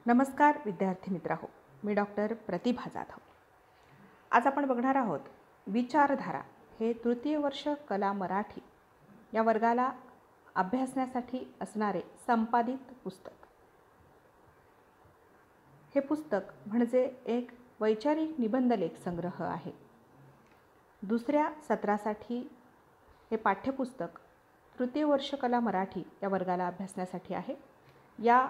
नमस्कार विद्यार्थी मित्रांनो, मी डॉक्टर प्रतिभा जाधव। आज आपण बघणार आहोत विचारधारा हे तृतीय वर्ष कला मराठी या वर्गाला अभ्यासण्यासाठी असणारे संपादित पुस्तक। हे पुस्तक म्हणजे एक वैचारिक निबंधलेख संग्रह आहे। दुसऱ्या सत्रासाठी हे पाठ्यपुस्तक तृतीय वर्ष कला मराठी या वर्गाला अभ्यासण्यासाठी आहे। या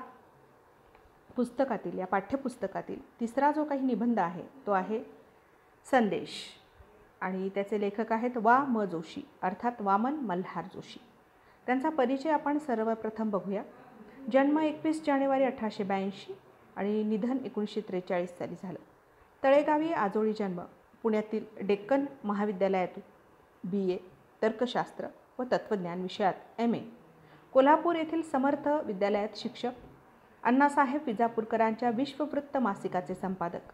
पुस्तकातील या पाठ्यपुस्तकातील तिसरा जो काही निबंध आहे तो आहे संदेश आणि त्याचे लेखक आहेत वा.म. जोशी अर्थात वामन मल्हार जोशी। त्यांचा परिचय आपण सर्वप्रथम बघूया। जन्म 21 जानेवारी 1882 आणि निधन 1943 साली झालं। तळेगावी आजोळी जन्म। पुण्यातील डेक्कन महाविद्यालयातून BA तर्कशास्त्र व तत्त्वज्ञान विषयात MA। कोल्हापूर येथील समर्थ विद्यालयात शिक्षक। अण्णासाहेब विजापूरकरांच्या विश्ववृत्त मासिकाचे संपादक।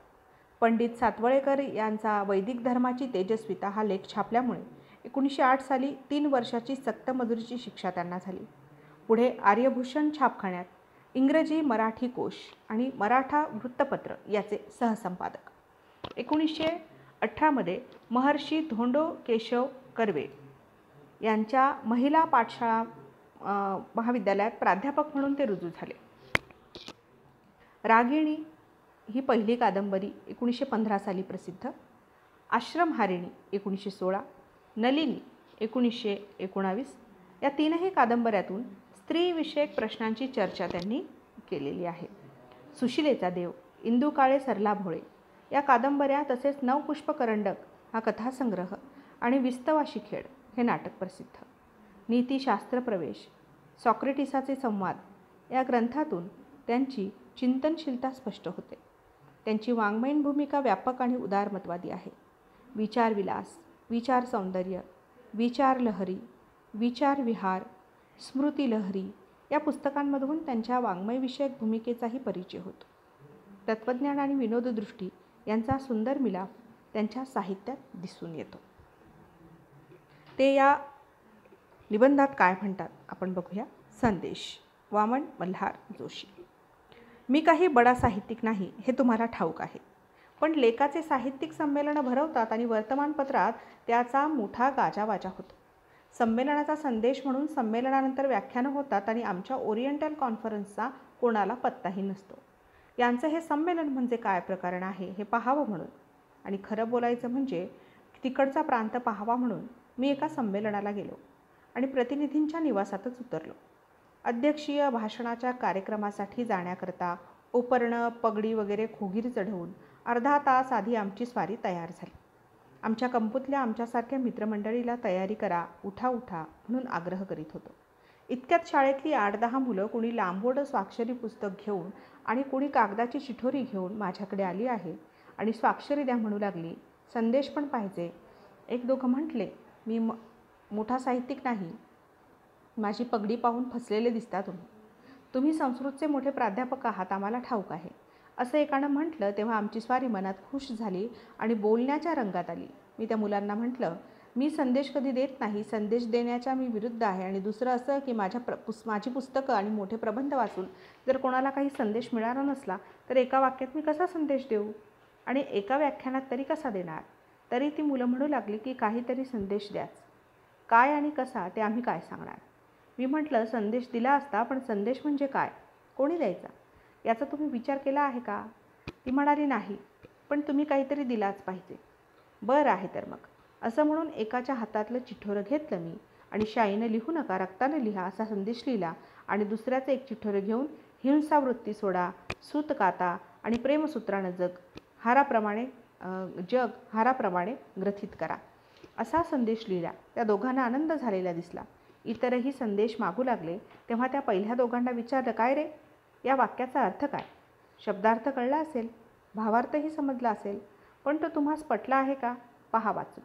पंडित सातवळेकर यांचा वैदिक धर्माची तेजस्विता हा लेख छापल्यामुळे 1908 साली 3 वर्षाची सक्तमजुरीची शिक्षा त्यांना झाली। पुढे आर्यभूषण छापखान्यात इंग्रजी मराठी कोश आणि मराठा वृत्तपत्र याचे सहसंपादक। 1918 मध्ये महर्षी धोंडो केशव कर्वे यांच्या महिला पाठशाळा महाविद्यालयात प्राध्यापक म्हणून ते रुजू झाले। रागिणी ही पहिली कादंबरी 1915 साली प्रसिद्ध। आश्रमहारिणी 1916, नलिनी 1919 या तीनही कादंबऱ्यातून स्त्रीविषयक प्रश्नांची चर्चा त्यांनी केलेली आहे। सुशिलेचा देव, इंदू काळे सरला भोळे या कादंबऱ्या तसेच नवपुष्प करंडक हा कथासंग्रह आणि विस्तवाशी खेळ हे नाटक प्रसिद्ध। नीतिशास्त्र प्रवेश, सॉक्रेटिसाचे संवाद या ग्रंथातून त्यांची चिंतनशीलता स्पष्ट होते। त्यांची वाङ्मयीन भूमिका व्यापक आणि उदारमतवादी आहे। विचारविलास, विचार सौंदर्य, विचार लहरी, विचार विहार, स्मृती लहरी या पुस्तकांमधून त्यांच्या वाङ्मयविषयक भूमिकेचाही परिचय होतो। तत्त्वज्ञान आणि विनोददृष्टी यांचा सुंदर मिलाफ त्यांच्या साहित्यात दिसून येतो। ते या निबंधात काय म्हणतात आपण बघूया। संदेश, वामन मल्हार जोशी। मी काही बडा साहित्यिक नाही हे तुम्हाला ठाऊक आहे, पण लेखाचे साहित्यिक संमेलनं भरवतात आणि वर्तमानपत्रात त्याचा मोठा गाजावाजा होतो। संमेलनाचा संदेश म्हणून संमेलनानंतर व्याख्यानं होतात आणि आमच्या ओरिएंटल कॉन्फरन्सचा कोणाला पत्ताही नसतो। यांचं हे संमेलन म्हणजे काय प्रकरण आहे हे पाहावं म्हणून आणि खरं बोलायचं म्हणजे तिकडचा प्रांत पाहावा म्हणून मी एका संमेलनाला गेलो आणि प्रतिनिधींच्या निवासातच उतरलो। अध्यक्षीय भाषणाच्या कार्यक्रमासाठी जाण्याकरता उपरणं, पगडी वगैरे खोगीर चढवून अर्धा तास आधी आमची स्वारी तयार झाली। आमच्या कंपूतल्या आमच्यासारख्या मित्रमंडळीला तयारी करा, उठा उठा म्हणून आग्रह करीत होतो। इतक्यात शाळेतली 8-10 मुलं कोणी लांबोड स्वाक्षरी पुस्तक घेऊन आणि कोणी कागदाची चिठोरी घेऊन माझ्याकडे आली आहे आणि स्वाक्षरी द्या म्हणू लागली। संदेश पण पाहिजे। 1-2 म्हटले, मी मोठा साहित्यिक नाही, माझी पगडी पाहून फसलेले दिसता तुम्ही संस्कृतचे मोठे प्राध्यापक आहात, आम्हाला ठाऊक आहे, असं एकानं म्हटलं। तेव्हा आमची स्वारी मनात खुश झाली आणि बोलण्याच्या रंगात आली। मी त्या मुलांना म्हटलं, मी संदेश कधी देत नाही, संदेश देण्याच्या मी विरुद्ध आहे आणि दुसरं असं की माझी पुस्तकं आणि मोठे प्रबंध वाचून जर कोणाला काही संदेश मिळाला नसला तर एका वाक्यात मी कसा संदेश देऊ आणि एका व्याख्यानात तरी कसा देणार। तरी ती मुलं म्हणू लागली की काहीतरी संदेश द्याच, काय आणि कसा ते आम्ही काय सांगणार। मी म्हटलं, संदेश दिला असता, पण संदेश म्हणजे काय, कोणी द्यायचा याचा तुम्ही विचार केला आहे का। ती म्हणाली, नाही, पण तुम्ही काहीतरी दिलाच पाहिजे। बरं आहे तर मग, असं म्हणून एकाच्या हातातलं चिठोरं घेतलं मी आणि शाईनं लिहू नका, रक्तानं लिहा असा संदेश लिहिला आणि दुसऱ्याचं एक चिठोरं घेऊन हिंसावृत्ती सोडा, सूत काता आणि प्रेमसूत्रानं जग हाराप्रमाणे ग्रथित करा असा संदेश लिहिला। त्या दोघांना आनंद झालेला दिसला। इतरही संदेश मागू लागले। तेव्हा त्या पहिल्या दोघांना विचारलं, काय रे, या वाक्याचा अर्थ काय। शब्दार्थ कळला असेल, भावार्थही समजला असेल, पण तो तुम्हास पटला आहे का, पहा वाचून।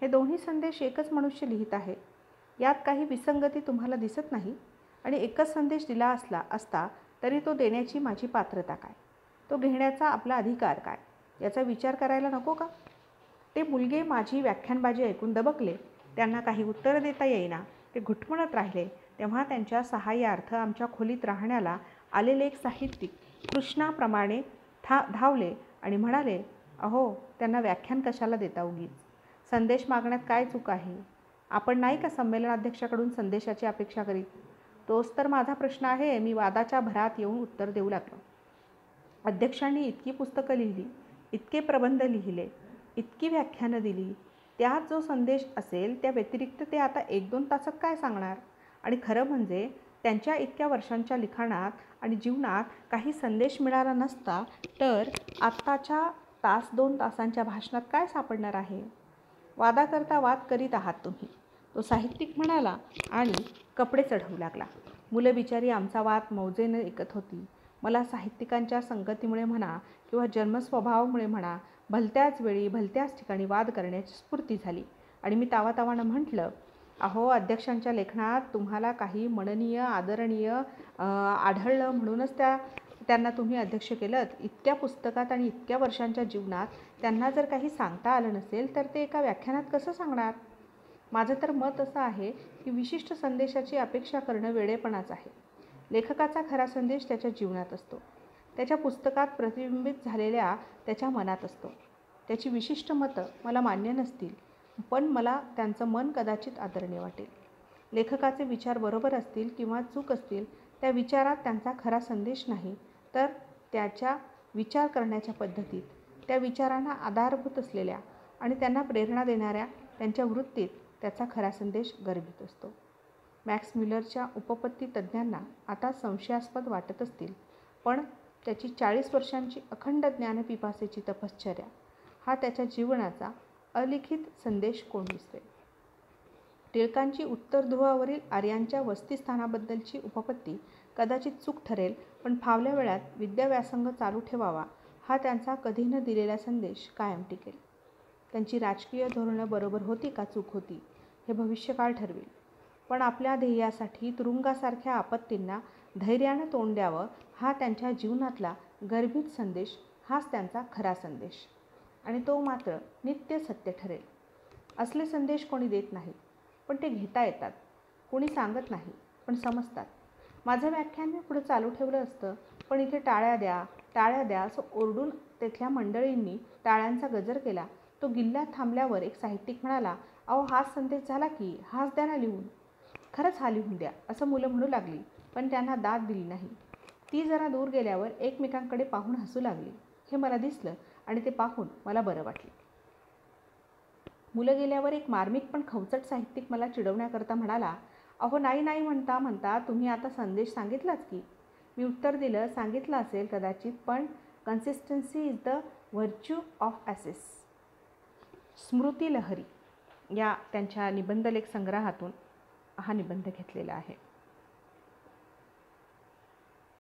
हे दोन्ही संदेश एकच मनुष्य लिहित आहे, यात काही विसंगती तुम्हाला दिसत नाही आणि एकच संदेश दिला असता तरी तो देण्याची माझी पात्रता काय, तो घेण्याचा आपला अधिकार काय याचा विचार करायला नको का। ते मुलगे माझी व्याख्यानबाजी ऐकून दबकले। त्यांना काही उत्तर देता येईना, ते घुटमळत राहिले। तेव्हा त्यांच्या सहाय्यार्थ आमच्या खोलीत राहण्याला आलेले एक साहित्यिक कृष्णाप्रमाणे धावले आणि म्हणाले, अहो, त्यांना व्याख्यान कशाला देता उगीच? संदेश मागण्यात काय चूक आहे? आपण नाही का संमेलनाध्यक्षाकडून संदेशाची अपेक्षा करीत? तोच तर माझा प्रश्न आहे, मी वादाच्या भरात येऊन उत्तर देऊ लागलो. अध्यक्षांनी इतकी पुस्तकं लिहिली, इतके प्रबंध लिहिले, इतकी व्याख्यानं दिली, त्यात जो संदेश असेल त्या व्यतिरिक्त ते आता 1-2 तासात काय सांगणार? आणि खरं म्हणजे त्यांच्या इतक्या वर्षांच्या लिखाणात आणि जीवनात काही संदेश मिळाला नसता तर आत्ताच्या 1-2 तासांच्या भाषणात काय सापडणार आहे? वादाकरता वाद करीत आहात तुम्ही, तो साहित्यिक म्हणाला आणि कपडे चढवू लागला. मुलं बिचारी आमचा वाद मौजेने ऐकत होती. मला साहित्यिकांच्या संगतीमुळे म्हणा किंवा जन्मस्वभावामुळे म्हणा, भलत्याच वेळी भलत्याच ठिकाणी वाद करण्याची स्फूर्ती झाली आणि मी तावातावानं म्हटलं, अहो, अध्यक्षांच्या लेखनात तुम्हाला काही मननीय आदरणीय आढळलं म्हणूनच त्यांना तुम्ही अध्यक्ष केलंत. इतक्या पुस्तकात आणि इतक्या वर्षांच्या जीवनात त्यांना जर काही सांगता आलं नसेल तर ते एका व्याख्यानात कसं सांगणार? माझं तर मत असं आहे की विशिष्ट संदेशाची अपेक्षा करणं वेडेपणाच आहे. लेखकाचा खरा संदेश त्याच्या जीवनात असतो, त्याच्या पुस्तकात प्रतिबिंबित झालेल्या त्याच्या मनात असतो. त्याची विशिष्ट मतं मला मान्य नसतील, पण मला त्यांचं मन कदाचित आदरणीय वाटेल. लेखकाचे विचार बरोबर असतील किंवा चूक असतील, त्या विचारात त्यांचा खरा संदेश नाही, तर त्याच्या विचार करण्याच्या पद्धतीत, त्या विचारांना आधारभूत असलेल्या आणि त्यांना प्रेरणा देणाऱ्या त्यांच्या वृत्तीत त्याचा खरा संदेश गर्भित असतो. मॅक्स म्युलरच्या उपपत्ती तज्ज्ञांना आता संशयास्पद वाटत असतील, पण त्याची 40 वर्षांची अखंड ज्ञानपिपासेची तपश्चर्या हा त्याच्या जीवनाचा अलिखित संदेश कोण दिसते. टिळकांची उत्तर ध्रुवावरील आर्यांच्या वसतिस्थानाबद्दलची उपपत्ती कदाचित चूक ठरेल, पण फावल्या वेळात विद्याव्यासंग चालू ठेवावा हा त्यांचा कधी न दिलेला संदेश कायम टिकेल. त्यांची राजकीय धोरणं बरोबर होती का चूक होती हे भविष्यकाळ ठरवेल, पण आपल्या ध्येयासाठी तुरुंगासारख्या आपत्तींना धैर्यानं तोंड द्यावं हा त्यांच्या जीवनातला गर्भित संदेश, हाच त्यांचा खरा संदेश, आणि तो मात्र नित्य सत्य ठरेल. असले संदेश कोणी देत नाहीत, पण ते घेता येतात. कोणी सांगत नाही, पण समजतात. माझं व्याख्यान मी पुढे चालू ठेवलं असतं, पण इथे टाळ्या द्या, टाळ्या द्या असं ओरडून तिथल्या मंडळींनी टाळ्यांचा गजर केला. तो गिल्ला थांबल्यावर एक साहित्यिक म्हणाला, अहो, हाच संदेश झाला की, हाच द्या ना लिहून. खरंच हा लिहून द्या असं मुलं म्हणू लागली, पण त्यांना दाद दिली नाही. ती जरा दूर गेल्यावर एकमेकांकडे पाहून हसू लागली. हे मला दिसलं आणि ते पाहून मला बरं वाटलं. मुलं गेल्यावर एक मार्मिक पण खवचट साहित्यिक मला चिडवण्याकरता म्हणाला, अहो, नाही नाही म्हणता म्हणता तुम्ही आता संदेश सांगितलाच की. मी उत्तर दिलं, सांगितलं असेल कदाचित, पण consistency is the virtue of asses. Smriti Lahari या त्यांच्या निबंधलेख संग्रहातून हा निबंध घेतलेला आहे.